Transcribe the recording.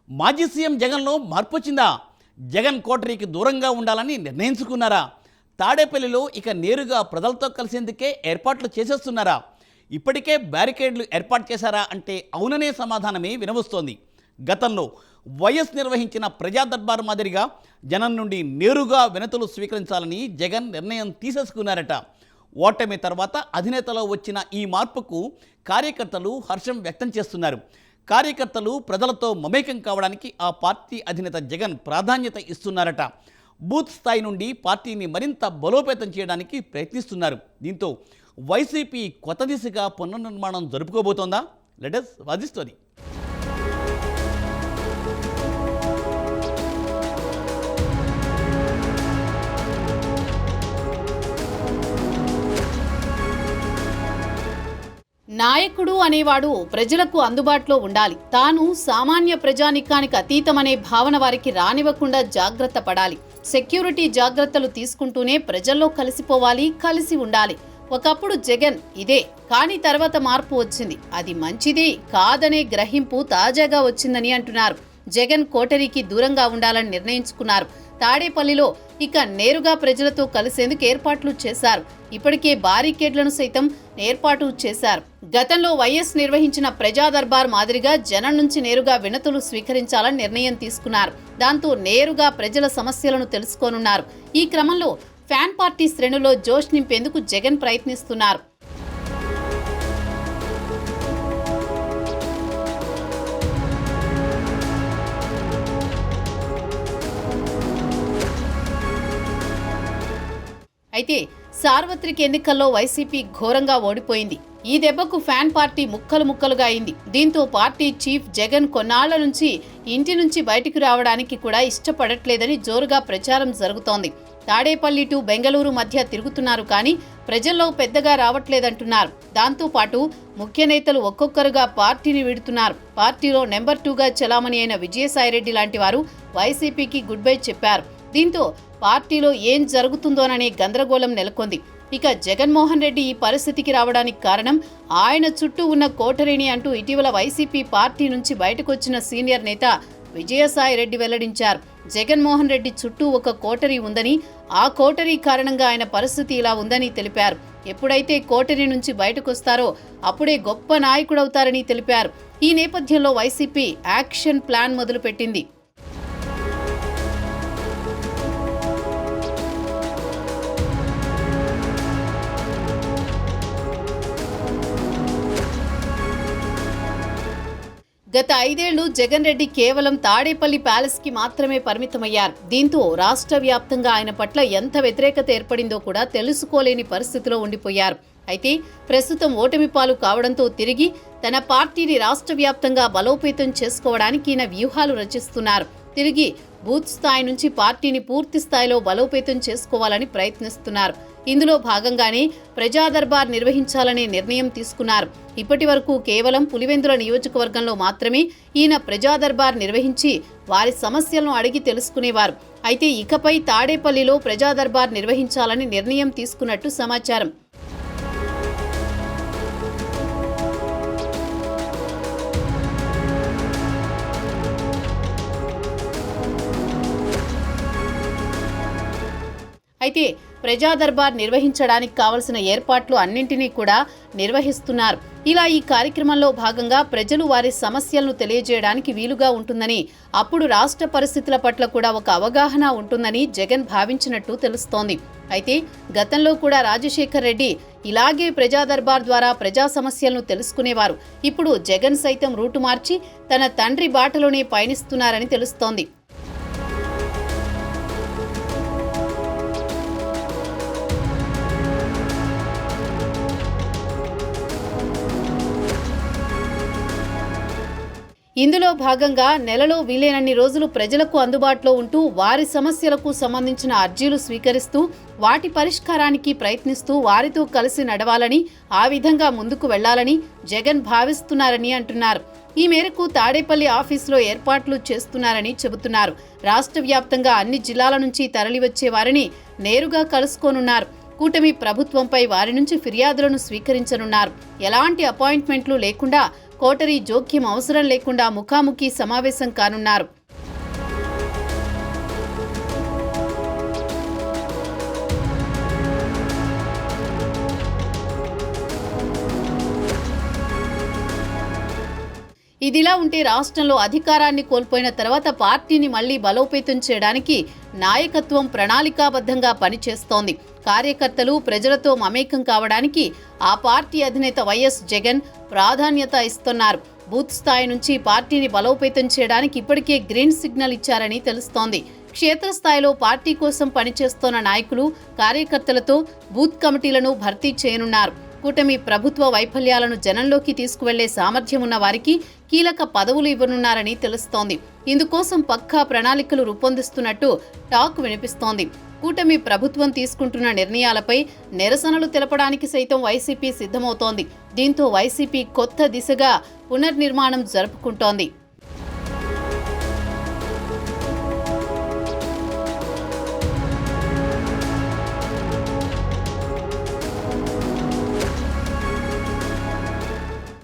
మాజీ సీఎం జగన్లో మార్పు వచ్చిందా? జగన్ కోటరీకి దూరంగా ఉండాలని నిర్ణయించుకున్నారా? తాడేపల్లిలో ఇక నేరుగా ప్రజలతో కలిసేందుకే ఏర్పాట్లు చేసేస్తున్నారా? ఇప్పటికే బ్యారికేడ్లు ఏర్పాటు చేశారా అంటే అవుననే సమాధానమే వినవస్తోంది. గతంలో వైఎస్ నిర్వహించిన ప్రజా దర్బార్ మాదిరిగా జనం నుండి నేరుగా వినతులు స్వీకరించాలని జగన్ నిర్ణయం తీసేసుకున్నారట. ఓటమి తర్వాత అధినేతలో వచ్చిన ఈ మార్పుకు కార్యకర్తలు హర్షం వ్యక్తం చేస్తున్నారు. కార్యకర్తలు ప్రజలతో మమేకం కావడానికి ఆ పార్టీ అధినేత జగన్ ప్రాధాన్యత ఇస్తున్నారట. బూత్ స్థాయి నుండి పార్టీని మరింత బలోపేతం చేయడానికి ప్రయత్నిస్తున్నారు. దీంతో వైసీపీ కొత్త దిశగా పునర్నిర్మాణం జరుపుకోబోతోందా? Let us watch the story. నాయకుడు అనేవాడు ప్రజలకు అందుబాటులో ఉండాలి. తాను సామాన్య ప్రజానికానికి అతీతమనే భావన వారికి రానివ్వకుండా జాగ్రత్త పడాలి. సెక్యూరిటీ జాగ్రత్తలు తీసుకుంటూనే ప్రజల్లో కలిసిపోవాలి, కలిసి ఉండాలి. ఒకప్పుడు జగన్ ఇదే, కానీ తర్వాత మార్పు వచ్చింది. అది మంచిది కాదనే గ్రహింపు తాజాగా వచ్చిందని అంటున్నారు. జగన్ కోటరీకి దూరంగా ఉండాలని నిర్ణయించుకున్నారు. తాడేపల్లిలో ఇక నేరుగా ప్రజలతో కలిసేందుకు ఏర్పాట్లు చేశారు. ఇప్పటికే బారికేడ్లను సైతం ఏర్పాటు చేశారు. గతంలో వైఎస్ నిర్వహించిన ప్రజా దర్బార్ మాదిరిగా జనం నుంచి నేరుగా వినతులు స్వీకరించాలని నిర్ణయం తీసుకున్నారు. దాంతో నేరుగా ప్రజల సమస్యలను తెలుసుకోనున్నారు. ఈ క్రమంలో ఫ్యాన్ పార్టీ శ్రేణుల్లో జోష్ నింపేందుకు జగన్ ప్రయత్నిస్తున్నారు. అయితే సార్వత్రిక ఎన్నికల్లో వైసీపీ ఘోరంగా ఓడిపోయింది. ఈ దెబ్బకు ఫ్యాన్ పార్టీ ముక్కలు ముక్కలుగా అయింది. దీంతో పార్టీ చీఫ్ జగన్ కొన్నాళ్ల నుంచి ఇంటి నుంచి బయటకు రావడానికి కూడా ఇష్టపడట్లేదని జోరుగా ప్రచారం జరుగుతోంది. తాడేపల్లి టు బెంగళూరు మధ్య తిరుగుతున్నారు, కానీ ప్రజల్లో పెద్దగా రావట్లేదంటున్నారు. దాంతోపాటు ముఖ్య నేతలు ఒక్కొక్కరుగా పార్టీని విడుతున్నారు. పార్టీలో నెంబర్ 2గా చలామణి అయిన విజయసాయిరెడ్డి లాంటి వారు వైసీపీకి గుడ్ బై చెప్పారు. దీంతో పార్టీలో ఏం జరుగుతుందోననే గందరగోళం నెలకొంది. ఇక జగన్మోహన్ రెడ్డి ఈ పరిస్థితికి రావడానికి కారణం ఆయన చుట్టూ ఉన్న కోటరీని అంటూ ఇటీవల వైసీపీ పార్టీ నుంచి బయటకొచ్చిన సీనియర్ నేత విజయసాయిరెడ్డి వెల్లడించారు. జగన్మోహన్ రెడ్డి చుట్టూ ఒక కోటరీ ఉందని, ఆ కోటరీ కారణంగా ఆయన పరిస్థితి ఇలా ఉందని తెలిపారు. ఎప్పుడైతే కోటరీ నుంచి బయటకొస్తారో అప్పుడే గొప్ప నాయకుడవుతారని తెలిపారు. ఈ నేపథ్యంలో వైసీపీ యాక్షన్ ప్లాన్ మొదలుపెట్టింది. గత 5 ఏళ్లు జగన్ రెడ్డి కేవలం తాడేపల్లి ప్యాలెస్కి మాత్రమే పరిమితమయ్యారు. దీంతో రాష్ట్ర వ్యాప్తంగా ఆయన పట్ల ఎంత వ్యతిరేకత ఏర్పడిందో కూడా తెలుసుకోలేని పరిస్థితిలో ఉండిపోయారు. అయితే ప్రస్తుతం ఓటమి పాలు కావడంతో తిరిగి తన పార్టీని రాష్ట్ర వ్యాప్తంగా బలోపేతం చేసుకోవడానికి ఈయన వ్యూహాలు రచిస్తున్నారు. తిరిగి బూత్ స్థాయి నుంచి పార్టీని పూర్తి స్థాయిలో బలోపేతం చేసుకోవాలని ప్రయత్నిస్తున్నారు. ఇందులో భాగంగానే ప్రజా దర్బార్ నిర్వహించాలనే నిర్ణయం తీసుకున్నారు. ఇప్పటి వరకు కేవలం పులివెందుల నియోజకవర్గంలో మాత్రమే ఈయన ప్రజా దర్బార్ నిర్వహించి వారి సమస్యలను అడిగి తెలుసుకునేవారు. అయితే ఇకపై తాడేపల్లిలో ప్రజా దర్బార్ నిర్వహించాలని నిర్ణయం తీసుకున్నట్టు సమాచారం. అయితే ప్రజా దర్బార్ నిర్వహించడానికి కావలసిన ఏర్పాట్లు అన్నింటినీ కూడా నిర్వహిస్తున్నారు. ఇలా ఈ కార్యక్రమంలో భాగంగా ప్రజలు వారి సమస్యలను తెలియజేయడానికి వీలుగా ఉంటుందని, అప్పుడు రాష్ట్ర పరిస్థితుల పట్ల కూడా ఒక అవగాహన ఉంటుందని జగన్ భావించినట్టు తెలుస్తోంది. అయితే గతంలో కూడా రాజశేఖర్ రెడ్డి ఇలాగే ప్రజా దర్బార్ ద్వారా ప్రజా సమస్యలను తెలుసుకునేవారు. ఇప్పుడు జగన్ సైతం రూటు మార్చి తన తండ్రి బాటలోనే పయనిస్తున్నారని తెలుస్తోంది. ఇందులో భాగంగా నెలలో వీలైనన్ని రోజులు ప్రజలకు అందుబాటులో ఉంటూ వారి సమస్యలకు సంబంధించిన అర్జీలు స్వీకరిస్తూ వాటి పరిష్కారానికి ప్రయత్నిస్తూ వారితో కలిసి నడవాలని, ఆ విధంగా ముందుకు వెళ్లాలని జగన్ భావిస్తున్నారని అంటున్నారు. ఈ మేరకు తాడేపల్లి ఆఫీసులో ఏర్పాట్లు చేస్తున్నారని చెబుతున్నారు. రాష్ట్ర వ్యాప్తంగా అన్ని జిల్లాల నుంచి తరలివచ్చే వారిని నేరుగా కలుసుకోనున్నారు. కూటమి ప్రభుత్వంపై వారి నుంచి ఫిర్యాదులను స్వీకరించనున్నారు. ఎలాంటి అపాయింట్మెంట్లు లేకుండా కోటరీ జోక్యం అవసరం లేకుండా ముఖాముఖి సమావేశం కానున్నారు. ఇదిలా ఉంటే రాష్ట్రంలో అధికారాన్ని కోల్పోయిన తర్వాత పార్టీని మళ్లీ బలోపేతం చేయడానికి నాయకత్వం ప్రణాళికాబద్ధంగా పనిచేస్తోంది. కార్యకర్తలు ప్రజలతో మమేకం కావడానికి ఆ పార్టీ అధినేత వైఎస్ జగన్ ప్రాధాన్యత ఇస్తున్నారు. బూత్ స్థాయి నుంచి పార్టీని బలోపేతం చేయడానికి ఇప్పటికే గ్రీన్ సిగ్నల్ ఇచ్చారని తెలుస్తోంది. క్షేత్రస్థాయిలో పార్టీ కోసం పనిచేస్తున్న నాయకులు, కార్యకర్తలతో బూత్ కమిటీలను భర్తీ చేయనున్నారు. కూటమి ప్రభుత్వ వైఫల్యాలను జనంలోకి తీసుకువెళ్లే సామర్థ్యం ఉన్న వారికి కీలక పదవులు ఇవ్వనున్నారని తెలుస్తోంది. ఇందుకోసం పక్కా ప్రణాళికలు రూపొందిస్తున్నట్టు టాక్ వినిపిస్తోంది. కూటమి ప్రభుత్వం తీసుకుంటున్న నిర్ణయాలపై నిరసనలు తెలపడానికి సైతం వైసీపీ సిద్ధమవుతోంది. దీంతో వైసీపీ కొత్త దిశగా పునర్నిర్మాణం జరుపుకుంటోంది.